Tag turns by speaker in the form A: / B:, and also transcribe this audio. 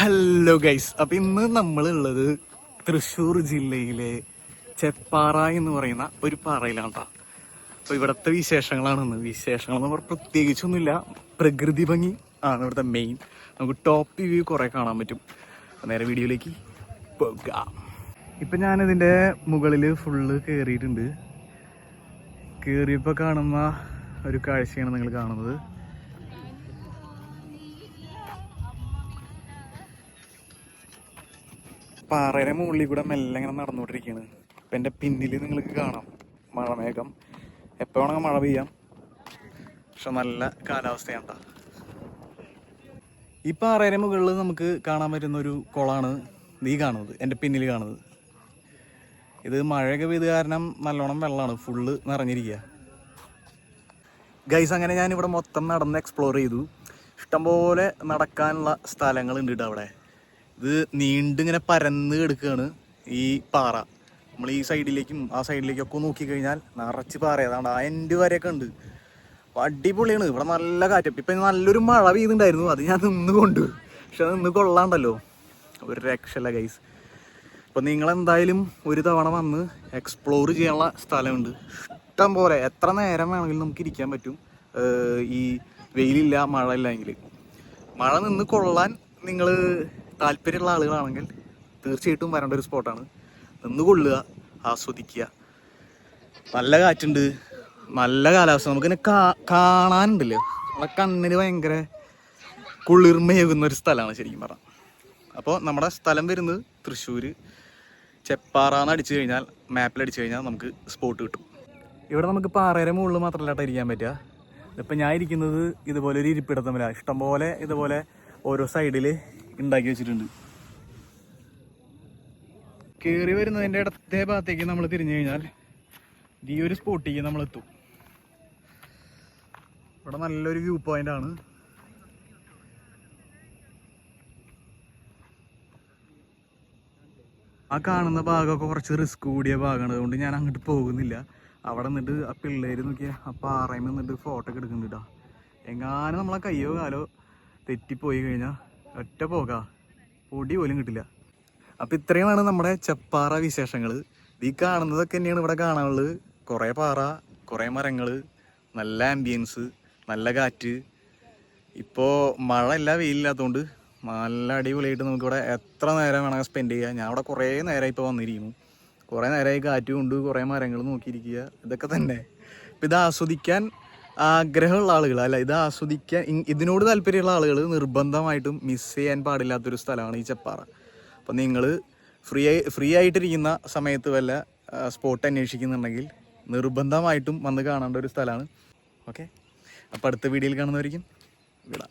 A: Hello guys, അപ്പം ഇന്ന് നമ്മളുള്ളത് തൃശ്ശൂർ ജില്ലയിലെ ചെപ്പാറ എന്ന് പറയുന്ന ഒരു പാറയിലാണ് കേട്ടോ. അപ്പോൾ ഇവിടുത്തെ വിശേഷങ്ങളാണെന്ന്. വിശേഷങ്ങളെന്ന് പറഞ്ഞാൽ പ്രത്യേകിച്ചൊന്നുമില്ല, പ്രകൃതി ഭംഗി ആണ് ഇവിടുത്തെ മെയിൻ. നമുക്ക് ടോപ്പ് വ്യൂ കുറേ കാണാൻ പറ്റും. നേരെ വീഡിയോയിലേക്ക് പോകാം. ഇപ്പം ഞാനിതിൻ്റെ മുകളിൽ ഫുള്ള് കയറിയിട്ടുണ്ട്. കയറിയപ്പോൾ കാണുന്ന ഒരു കാഴ്ചയാണ് നിങ്ങൾ കാണുന്നത്. പാറയുടെ മുകളിൽ കൂടെ മെല്ലെ ഇങ്ങനെ നടന്നുകൊണ്ടിരിക്കുകയാണ്. ഇപ്പം എൻ്റെ പിന്നിൽ നിങ്ങൾക്ക് കാണാം മഴമേഘം. എപ്പോൾ വേണമെങ്കിൽ മഴ പെയ്യാം, പക്ഷെ നല്ല കാലാവസ്ഥയാണ്. ഈ പാറയുടെ മുകളിൽ നമുക്ക് കാണാൻ പറ്റുന്ന ഒരു കുളമാണ് ഈ കാണുന്നത്, എൻ്റെ പിന്നിൽ കാണുന്നത്. ഇത് മഴയൊക്കെ പെയ്ത് കാരണം നല്ലോണം വെള്ളമാണ്, ഫുള്ള് നിറഞ്ഞിരിക്കുക. ഗൈസ്, അങ്ങനെ ഞാനിവിടെ മൊത്തം നടന്ന് എക്സ്പ്ലോർ ചെയ്തു. ഇഷ്ടംപോലെ നടക്കാനുള്ള സ്ഥലങ്ങളുണ്ട് കേട്ടോ അവിടെ. ഇത് നീണ്ടിങ്ങനെ പരന്ന് കിടക്കുകയാണ് ഈ പാറ. നമ്മൾ ഈ സൈഡിലേക്കും ആ സൈഡിലേക്കൊക്കെ നോക്കിക്കഴിഞ്ഞാൽ നിറച്ച് പാറ. അതാണ് ആ എൻ്റെ വരെയൊക്കെ ഉണ്ട്. അടിപൊളിയാണ്. ഇവിടെ നല്ല കാറ്റ്. ഇപ്പം നല്ലൊരു മഴ പെയ്തുണ്ടായിരുന്നു, അത് ഞാൻ നിന്ന് കൊണ്ട്, പക്ഷെ അത് നിന്ന് കൊള്ളാണ്ടല്ലോ, ഒരു രക്ഷല്ല ഗൈസ്. അപ്പം നിങ്ങളെന്തായാലും ഒരു തവണ വന്ന് എക്സ്പ്ലോർ ചെയ്യാനുള്ള സ്ഥലമുണ്ട് ഇഷ്ടം പോലെ. എത്ര നേരം വേണമെങ്കിലും നമുക്ക് ഇരിക്കാൻ പറ്റും. ഈ വെയിലില്ല മഴ ഇല്ല എങ്കിൽ. മഴ നിന്ന് കൊള്ളാൻ നിങ്ങൾ താല്പര്യമുള്ള ആളുകളാണെങ്കിൽ തീർച്ചയായിട്ടും വരേണ്ട ഒരു സ്പോട്ടാണ്. നിന്ന് കൊള്ളുക, ആസ്വദിക്കുക. നല്ല കാറ്റുണ്ട്, നല്ല കാലാവസ്ഥ. നമുക്കിങ്ങനെ കാണാനുണ്ടല്ലോ, നമ്മളെ കണ്ണിന് ഭയങ്കര കുളിർമയേകുന്ന ഒരു സ്ഥലമാണ് ശരിക്കും പറഞ്ഞാൽ. അപ്പോൾ നമ്മുടെ സ്ഥലം വരുന്നത് തൃശ്ശൂർ ചെപ്പാറ എന്ന് അടിച്ചു കഴിഞ്ഞാൽ, മാപ്പിലടിച്ചു കഴിഞ്ഞാൽ നമുക്ക് സ്പോട്ട് കിട്ടും. ഇവിടെ നമുക്ക് പാറയുടെ മുകളിൽ മാത്രമല്ല ഇരിക്കാൻ പറ്റുക. ഇപ്പം ഞാൻ ഇരിക്കുന്നത് ഇതുപോലെ ഒരു ഇരിപ്പിടത്തമില്ല. ഇഷ്ടംപോലെ ഇതുപോലെ ഓരോ സൈഡിൽ ഉണ്ടാക്കി വെച്ചിട്ടുണ്ട്. കയറി വരുന്നതിൻ്റെ ഇടത്തെ ഭാഗത്തേക്ക് നമ്മൾ തിരിഞ്ഞു കഴിഞ്ഞാൽ ഈ ഒരു സ്പോട്ടിലേക്ക് നമ്മൾ എത്തും. ഇവിടെ നല്ലൊരു വ്യൂ പോയിന്റ് ആണ്. ആ കാണുന്ന ഭാഗമൊക്കെ കുറച്ച് റിസ്ക് കൂടിയ ഭാഗമാണ്, അതുകൊണ്ട് ഞാൻ അങ്ങോട്ട് പോകുന്നില്ല. അവിടെ നിന്നിട്ട് ആ പിള്ളേർ നോക്കിയാൽ ആ പാറയിൽ നിന്നിട്ട് ഫോട്ടോ ഒക്കെ എടുക്കുന്നുണ്ട് കേട്ടോ. എങ്ങാനും നമ്മളെ കയ്യോ കാലോ തെറ്റിപ്പോയി കഴിഞ്ഞാൽ ഒറ്റ പോകാം, പൊടി പോലും കിട്ടില്ല. അപ്പം ഇത്രയുമാണ് നമ്മുടെ ചെപ്പാറ വിശേഷങ്ങൾ. ഈ കാണുന്നതൊക്കെ തന്നെയാണ് ഇവിടെ കാണാനുള്ളത്. കുറേ പാറ, കുറേ മരങ്ങൾ, നല്ല ആംബിയൻസ്, നല്ല കാറ്റ്. ഇപ്പോൾ മഴ ഇല്ല, വെയിലില്ലാത്തതുകൊണ്ട് നല്ല അടിപൊളിയായിട്ട് നമുക്കിവിടെ എത്ര നേരം വേണമെങ്കിൽ സ്പെൻഡ് ചെയ്യാം. ഞാൻ ഇവിടെ കുറേ നേരമായി ഇപ്പോൾ വന്നിരിക്കുന്നു. കുറേ നേരമായി കാറ്റ് കൊണ്ട് കുറേ മരങ്ങൾ നോക്കിയിരിക്കുക, ഇതൊക്കെ തന്നെ. ഇപ്പം ഇത് ആസ്വദിക്കാൻ ആഗ്രഹമുള്ള ആളുകൾ, അല്ല ഇത് ആസ്വദിക്കാൻ ഇതിനോട് താല്പര്യമുള്ള ആളുകൾ നിർബന്ധമായിട്ടും മിസ് ചെയ്യാൻ പാടില്ലാത്തൊരു സ്ഥലമാണ് ഈ ചെപ്പാറ. അപ്പം നിങ്ങൾ ഫ്രീ ആയിട്ടിരിക്കുന്ന സമയത്ത് വല്ല സ്പോട്ട് അന്വേഷിക്കുന്നുണ്ടെങ്കിൽ നിർബന്ധമായിട്ടും വന്ന് കാണേണ്ട ഒരു സ്ഥലമാണ്. ഓക്കെ, അപ്പോൾ അടുത്ത വീഡിയോയിൽ കാണുന്നവരിക്കും വിടാം.